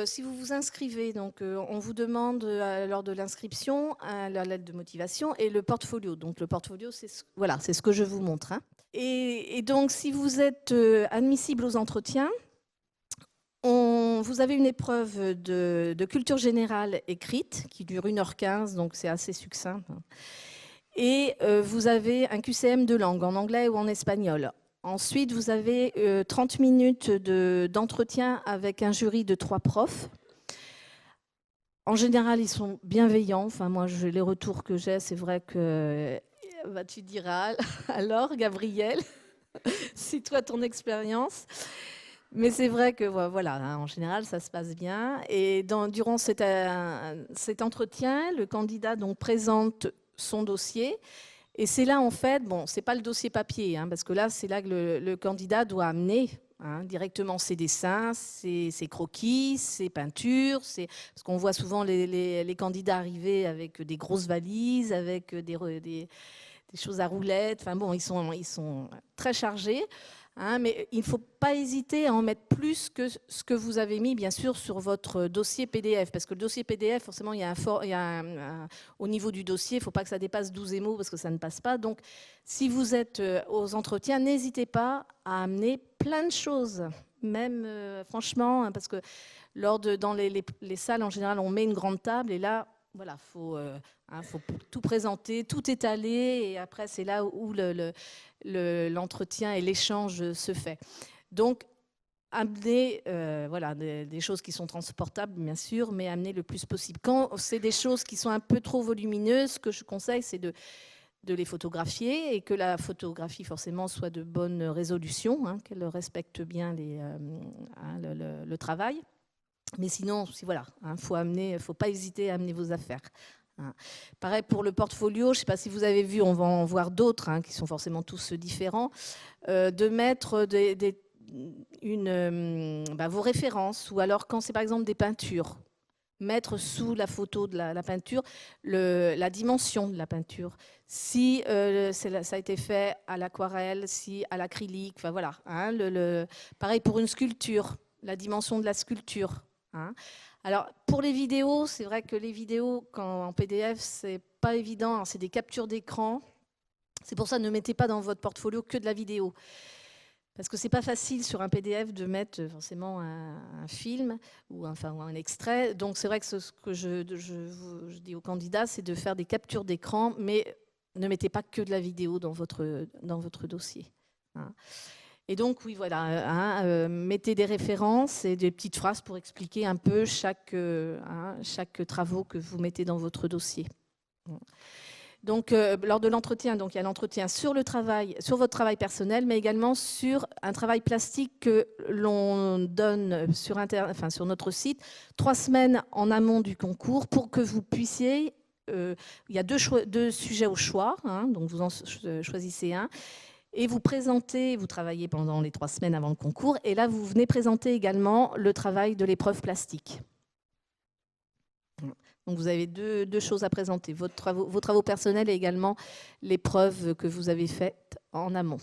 Si vous vous inscrivez, donc, on vous demande lors de l'inscription la lettre de motivation et le portfolio. Donc le portfolio, voilà, c'est ce que je vous montre, hein. Et donc si vous êtes admissible aux entretiens, vous avez une épreuve de culture générale écrite qui dure 1h15, donc c'est assez succinct. Et vous avez un QCM de langue, en anglais ou en espagnol. Ensuite, vous avez 30 minutes d'entretien avec un jury de 3 profs. En général, ils sont bienveillants. Enfin, moi, les retours que j'ai, c'est vrai que... Bah, tu diras, alors, Gabriel, c'est toi ton expérience. Mais c'est vrai que, voilà, hein, en général, ça se passe bien. Et durant cet entretien, le candidat donc, présente son dossier. Et c'est là, en fait, bon, c'est pas le dossier papier, hein, parce que là, c'est là que le candidat doit amener directement ses dessins, ses croquis, ses peintures. Parce qu'on voit souvent les candidats arriver avec des grosses valises, avec des choses à roulettes. Enfin bon, ils sont très chargés. Mais il ne faut pas hésiter à en mettre plus que ce que vous avez mis, bien sûr, sur votre dossier PDF. Parce que le dossier PDF, forcément, au niveau du dossier, il ne faut pas que ça dépasse 12 émos parce que ça ne passe pas. Donc, si vous êtes aux entretiens, n'hésitez pas à amener plein de choses. Même, franchement, hein, parce que dans les salles, en général, on met une grande table et là, voilà, faut tout présenter, tout étaler, et après, c'est là où l'entretien et l'échange se fait. Donc, amener voilà, des choses qui sont transportables, bien sûr, mais amener le plus possible. Quand c'est des choses qui sont un peu trop volumineuses, ce que je conseille, c'est de les photographier et que la photographie, forcément, soit de bonne résolution, hein, qu'elle respecte bien le travail. Mais sinon, voilà, faut pas hésiter à amener vos affaires. Pareil pour le portfolio, je ne sais pas si vous avez vu, on va en voir d'autres qui sont forcément tous différents, de mettre vos références, ou alors quand c'est par exemple des peintures, mettre sous la photo de la peinture la dimension de la peinture. Si ça a été fait à l'aquarelle, si à l'acrylique, enfin voilà. Pareil pour une sculpture, la dimension de la sculpture. Alors, pour les vidéos, c'est vrai que les vidéos, en PDF, c'est pas évident. Alors, c'est des captures d'écran. C'est pour ça, ne mettez pas dans votre portfolio que de la vidéo. Parce que c'est pas facile sur un PDF de mettre forcément un film ou un extrait. Donc, c'est vrai que ce que je dis aux candidats, c'est de faire des captures d'écran, mais ne mettez pas que de la vidéo dans votre dossier. Et donc, oui, voilà, mettez des références et des petites phrases pour expliquer un peu chaque travaux que vous mettez dans votre dossier. Donc, lors de l'entretien, il y a l'entretien sur sur votre travail personnel, mais également sur un travail plastique que l'on donne sur notre site 3 semaines en amont du concours pour que vous puissiez... il y a deux sujets au choix, donc vous en choisissez un. Et vous travaillez pendant les 3 semaines avant le concours, et là, vous venez présenter également le travail de l'épreuve plastique. Donc, vous avez deux choses à présenter, vos travaux personnels et également l'épreuve que vous avez faite en amont.